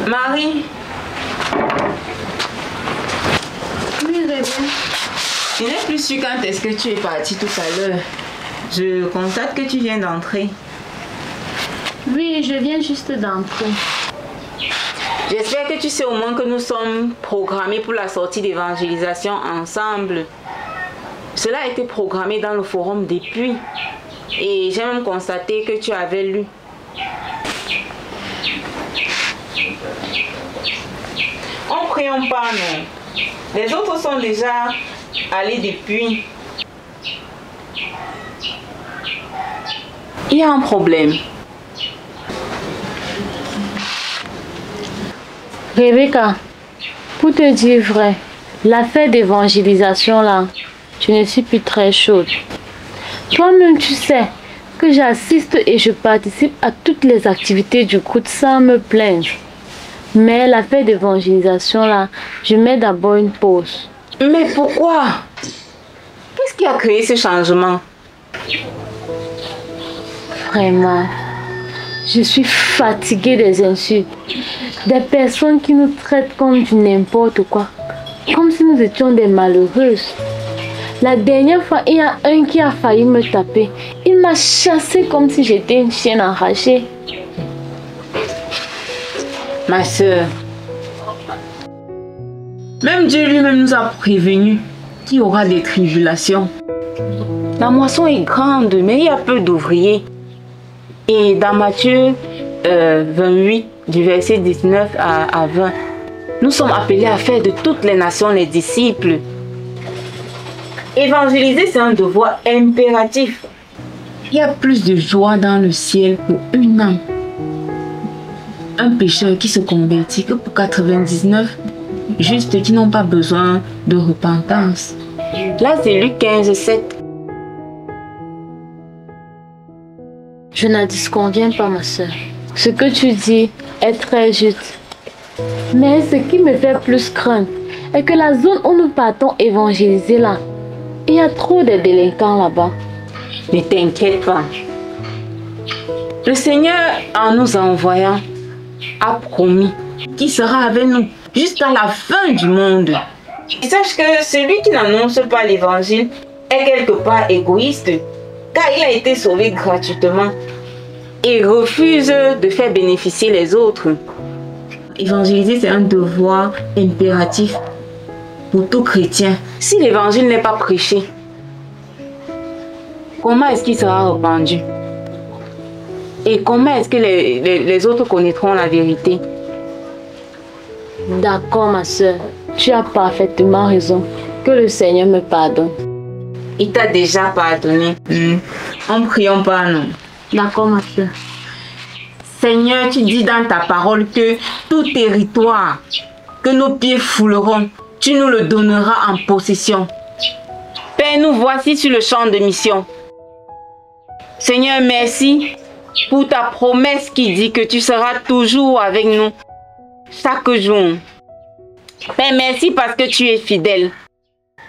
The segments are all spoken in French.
Marie. Oui, Réveille. Je n'ai plus su quand est-ce que tu es partie tout à l'heure. Je constate que tu viens d'entrer. Oui, je viens juste d'entrer. J'espère que tu sais au moins que nous sommes programmés pour la sortie d'évangélisation ensemble. Cela a été programmé dans le forum depuis. Et j'ai même constaté que tu avais lu. En prions pas, non. Les autres sont déjà allés depuis. Il y a un problème. Rebecca, pour te dire vrai, l'affaire d'évangélisation là, je ne suis plus très chaude. Toi-même, tu sais que j'assiste et je participe à toutes les activités du groupe sans me plaindre. Mais l'affaire d'évangélisation là, je mets d'abord une pause. Mais pourquoi? Qu'est-ce qui a créé ce changement? Vraiment, je suis fatiguée des insultes. Des personnes qui nous traitent comme du n'importe quoi. Comme si nous étions des malheureuses. La dernière fois, il y a un qui a failli me taper. Il m'a chassée comme si j'étais une chienne enragée. Ma soeur, même Dieu lui-même nous a prévenus qu'il y aura des tribulations. La moisson est grande, mais il y a peu d'ouvriers. Et dans Matthieu 28, du verset 19 à 20, nous sommes appelés à faire de toutes les nations les disciples. Évangéliser, c'est un devoir impératif. Il y a plus de joie dans le ciel pour une âme, un pécheur qui se convertit, que pour 99 justes qui n'ont pas besoin de repentance. Là, c'est Luc 15, 7. Je n'en disconviens pas, ma soeur. Ce que tu dis est très juste. Mais ce qui me fait plus craindre est que la zone où nous partons évangéliser là, il y a trop de délinquants là-bas. Ne t'inquiète pas. Le Seigneur, en nous envoyant, a promis qu'il sera avec nous jusqu'à la fin du monde. Et sache que celui qui n'annonce pas l'évangile est quelque part égoïste, car il a été sauvé gratuitement et refuse de faire bénéficier les autres. Évangéliser, c'est un devoir impératif pour tout chrétien. Si l'évangile n'est pas prêché, comment est-ce qu'il sera répandu? Et comment est-ce que les autres connaîtront la vérité? D'accord, ma soeur. Tu as parfaitement raison. Que le Seigneur me pardonne. Il t'a déjà pardonné. En priant pas, non. D'accord, ma soeur. Seigneur, tu dis dans ta parole que tout territoire que nos pieds fouleront, tu nous le donneras en possession. Père, nous voici sur le champ de mission. Seigneur, merci pour ta promesse qui dit que tu seras toujours avec nous chaque jour. Père, merci parce que tu es fidèle.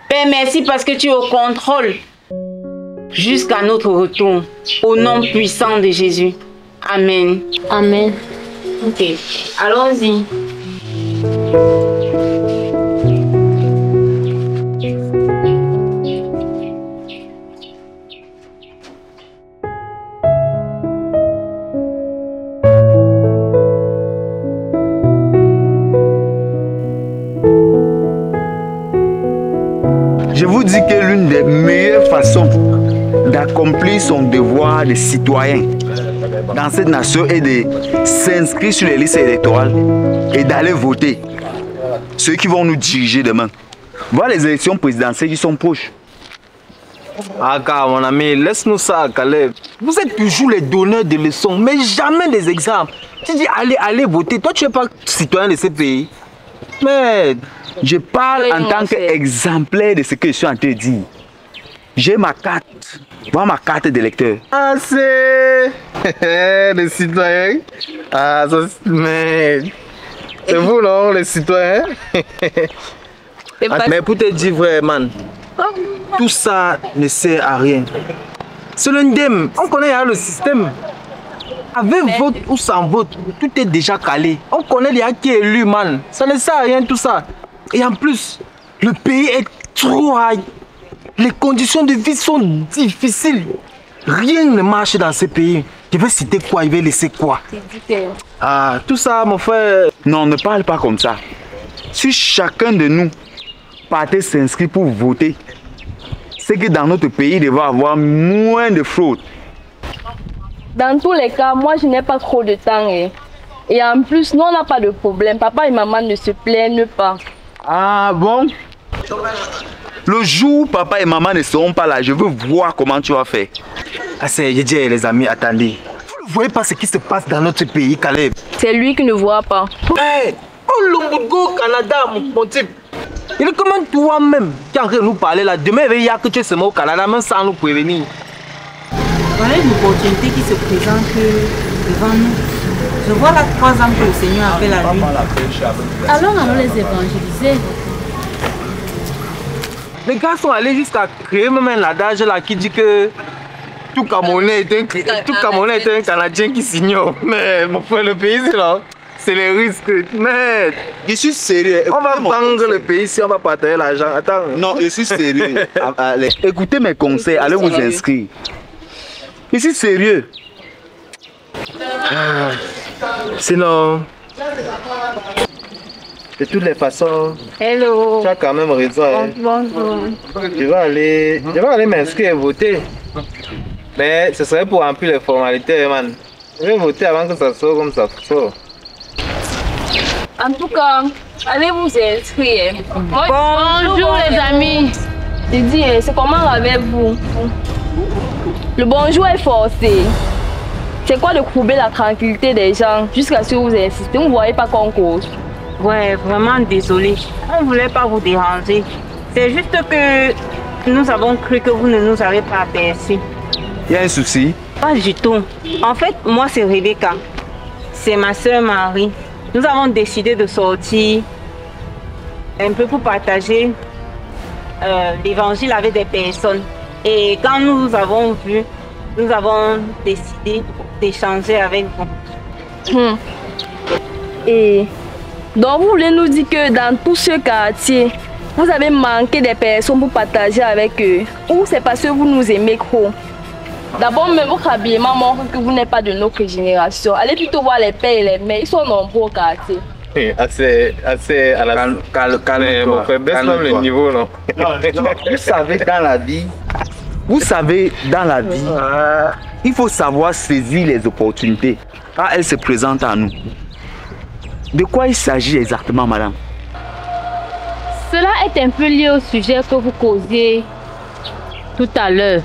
Père, merci parce que tu es au contrôle jusqu'à notre retour. Au nom puissant de Jésus. Amen. Amen. Ok, allons-y. Je vous dis que l'une des meilleures façons d'accomplir son devoir de citoyen dans cette nation est de s'inscrire sur les listes électorales et d'aller voter. Ceux qui vont nous diriger demain. Voilà les élections présidentielles qui sont proches. Ah, car mon ami, laisse-nous ça, Caleb. Vous êtes toujours les donneurs de leçons, mais jamais des exemples. Tu dis allez voter. Toi, tu n'es pas citoyen de ce pays. Mais je parle en tant qu'exemplaire de ce que je suis en train de dire. J'ai ma carte. Voilà ma carte d'électeur. Ah, c'est les citoyens. Ah, ça, mais c'est vous, non, les citoyens. Mais pour te dire vrai, man, tout ça ne sert à rien. C'est le NDEM. On connaît le système. Avec vote ou sans vote, tout est déjà calé. On connaît les qui est élu, man. Ça ne sert à rien tout ça. Et en plus, le pays est trop high. Les conditions de vie sont difficiles. Rien ne marche dans ce pays. Je vais citer quoi, il va laisser quoi? Ah, tout ça, mon frère. Non, ne parle pas comme ça. Si chacun de nous partait s'inscrire pour voter, c'est que dans notre pays, il devait avoir moins de fraude. Dans tous les cas, moi je n'ai pas trop de temps. Et en plus, nous on n'a pas de problème. Papa et maman ne se plaignent pas. Ah bon? Le jour où papa et maman ne seront pas là, je veux voir comment tu vas faire. Ah, c'est les amis, attendez. Vous ne voyez pas ce qui se passe dans notre pays, Caleb? C'est lui qui ne voit pas. Hey, oh, Lumbugo, Canada, mon type. Il est comme toi-même qui est en train de nous parler là. Demain, il y a que tu es seulement au Canada, même sans nous prévenir. Voilà une opportunité qui se présente devant nous. Je vois là 3 ans que le Seigneur appelle à lui. Alors allons les évangéliser. Les gars sont allés jusqu'à créer même un adage là qui dit que tout Camerounais est un Canadien qui s'ignore. Mais mon frère, le pays c'est là, c'est les risques. Mais Je suis sérieux. on va prendre le pays si on va partager l'argent. Attends. Non, je suis sérieux. Allez, écoutez mes conseils, allez vous inscrire. Je suis sérieux. Sinon, de toutes les façons, Hello. tu as quand même raison. Hein. Bonjour. Je vais aller m'inscrire et voter. Mais ce serait pour remplir les formalités, man. Je vais voter avant que ça sorte comme ça sort. En tout cas, allez vous inscrire. Bonjour les amis. Didi, c'est comment avec vous? Le bonjour est forcé. C'est quoi de courber la tranquillité des gens jusqu'à ce que vous insistez? Vous ne voyez pas qu'on cause. Ouais, vraiment désolé. On ne voulait pas vous déranger. C'est juste que nous avons cru que vous ne nous avez pas aperçus. Il y a un souci? Pas du tout. En fait, moi c'est Rebecca. C'est ma soeur Marie. Nous avons décidé de sortir un peu pour partager l'évangile avec des personnes. Et quand nous avons vu, nous avons décidé d'échanger avec vous. Et donc vous voulez nous dire que dans tout ce quartier, vous avez manqué des personnes pour partager avec eux? Ou c'est parce que vous nous aimez trop? D'abord, même votre habillement montre que vous n'êtes pas de notre génération. Allez plutôt voir les pères et les mères, ils sont nombreux au quartier. Assez à la calme, baisse même le niveau, non? Vous savez, dans la vie, il faut savoir saisir les opportunités quand elles se présentent à nous. De quoi il s'agit exactement, madame? Cela est un peu lié au sujet que vous causiez tout à l'heure.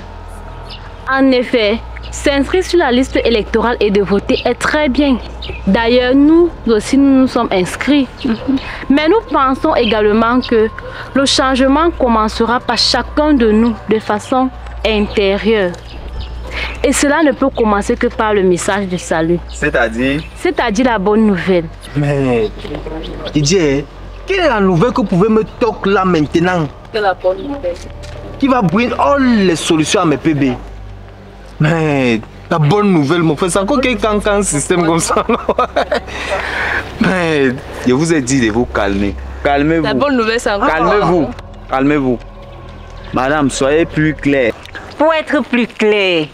En effet, s'inscrire sur la liste électorale et de voter est très bien. D'ailleurs, nous aussi, nous nous sommes inscrits. Mais nous pensons également que le changement commencera par chacun de nous de façon intérieure. Et cela ne peut commencer que par le message du salut. C'est-à-dire la bonne nouvelle. Mais, Didier, quelle est la nouvelle que vous pouvez me toquer là maintenant? C'est la bonne nouvelle. Qui va brinner toutes les solutions à mes PB? Mais, la bonne nouvelle, mon frère, c'est encore quelqu'un système comme ça, non? Mais, je vous ai dit de vous calmer. Calmez-vous. La bonne nouvelle, c'est encore... Calmez-vous. Calmez-vous. Madame, soyez plus claire. Pour être plus clair,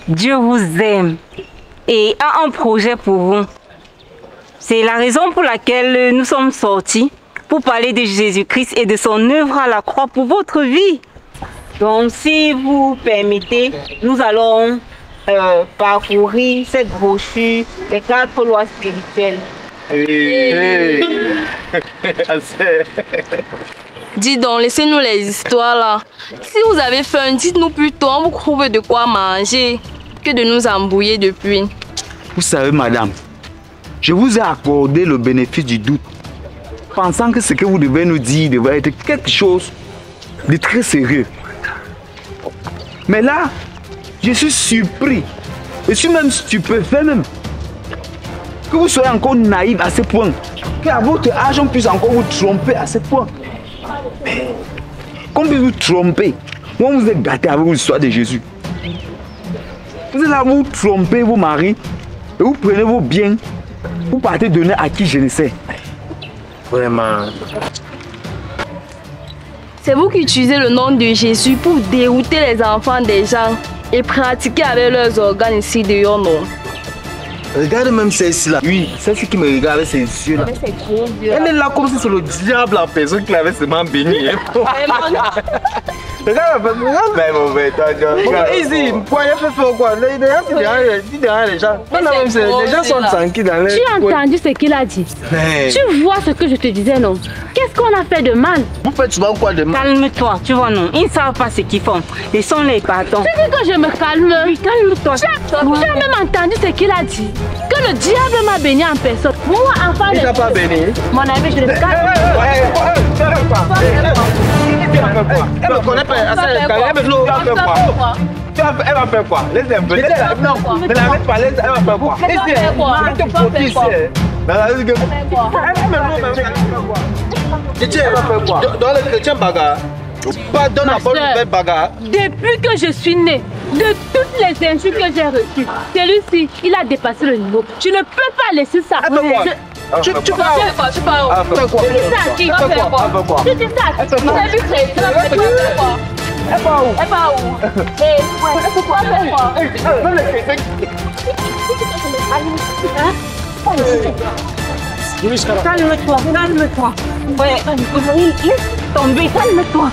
Dieu vous aime et a un projet pour vous. C'est la raison pour laquelle nous sommes sortis pour parler de Jésus-Christ et de son œuvre à la croix pour votre vie. Donc, si vous permettez, nous allons parcourir cette brochure, les 4 lois spirituelles. Dis donc, laissez-nous les histoires là. Si vous avez faim, dites-nous plutôt, on vous trouve de quoi manger que de nous embrouiller depuis. Vous savez, madame, je vous ai accordé le bénéfice du doute, pensant que ce que vous devez nous dire devait être quelque chose de très sérieux. Mais là, je suis surpris. Je suis même stupéfait même. Que vous soyez encore naïf à ce point. Qu'à votre âge, on puisse encore vous tromper à ce point. Mais, qu'on puisse vous tromper. Moi, vous êtes gâté avec l'histoire de Jésus. Vous êtes là, vous trompez vos maris. et vous prenez vos biens, vous partez donner à qui je ne sais. Vraiment. C'est vous qui utilisez le nom de Jésus pour dérouter les enfants des gens et pratiquer avec leurs organes ici dehors, non? Regarde même celle-ci là. Oui, celle-ci qui me regarde avec ses yeux là. Avec ses gros yeux. Elle est là comme si c'est le diable en personne qui l'avait seulement béni. Regarde, mais mauvais, easy, pourquoi il fait quoi? Dis derrière les gens. Les gens sont tranquilles dans les. Tu as entendu ce qu'il a dit? Tu vois ce que je te disais, non? Qu'est-ce qu'on a fait de mal? Vous faites souvent quoi de mal? Calme-toi, tu vois, non? Ils ne savent pas ce qu'ils font. Laissons-les, pardon. Tu dis que je me calme. Oui, calme-toi. Tu as même entendu ce qu'il a dit? Que le diable m'a béni en personne. Moi, enfant de... Il t'a pas béni? Mon ami, je le calme. Elle me connaît pas. Elle va faire quoi? Laisse-la un peu. Non, ne la mets pas. Elle va faire quoi? Elle te protège. Elle va faire quoi? Dans le chrétien bagarre. Pardonne la bonne nouvelle bagarre. Depuis que je suis née, de toutes les insultes que j'ai reçues, celui-ci, il a dépassé le niveau. Je ne peux pas laisser ça. Tu fais quoi? Tu parles où? Tu dis ça à qui? Tu dis ça à qui? Vous avez vu que c'est quoi? Elle va où? Elle va où? Elle peut pas faire quoi? Calme-toi, calme-toi. Ouais, laisse tomber, calme-toi.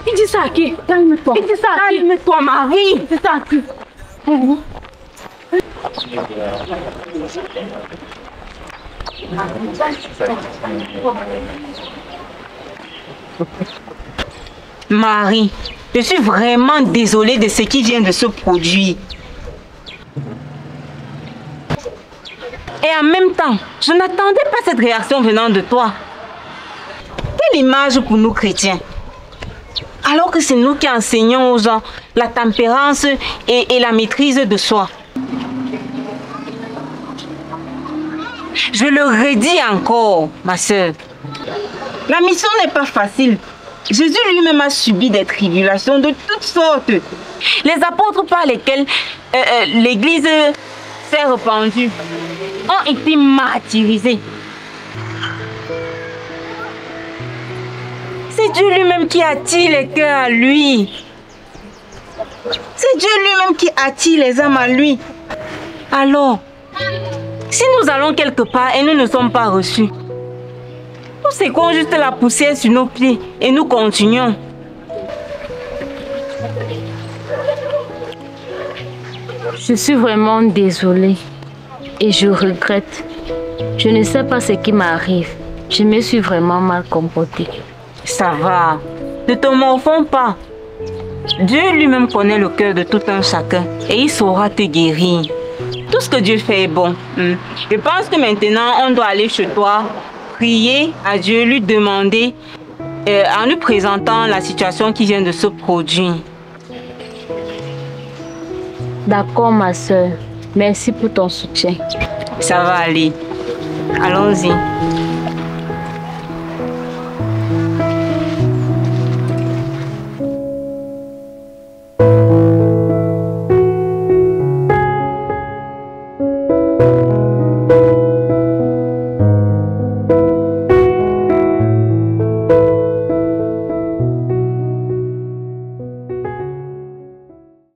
Il dit ça à qui? Calme-toi. Il dit ça à qui? Calme-toi, Marie. Il dit ça à qui? Marie, je suis vraiment désolée de ce qui vient de se produire. Et en même temps, je n'attendais pas cette réaction venant de toi. Quelle image pour nous chrétiens? Alors que c'est nous qui enseignons aux gens la tempérance et la maîtrise de soi. Je le redis encore, ma soeur. La mission n'est pas facile. Jésus lui-même a subi des tribulations de toutes sortes. Les apôtres par lesquels l'Église s'est répandue ont été martyrisés. C'est Dieu lui-même qui attire les cœurs à lui. C'est Dieu lui-même qui attire les âmes à lui. Alors, si nous allons quelque part et nous ne sommes pas reçus, nous séquons juste la poussière sur nos pieds et nous continuons. Je suis vraiment désolée et je regrette. Je ne sais pas ce qui m'arrive. Je me suis vraiment mal comportée. Ça va. Ne te morfonds pas. Dieu lui-même connaît le cœur de tout un chacun et il saura te guérir. Tout ce que Dieu fait est bon. Je pense que maintenant, on doit aller chez toi, prier à Dieu, lui demander, en lui présentant la situation qui vient de se produire. D'accord, ma soeur. Merci pour ton soutien. Ça va aller. Allons-y.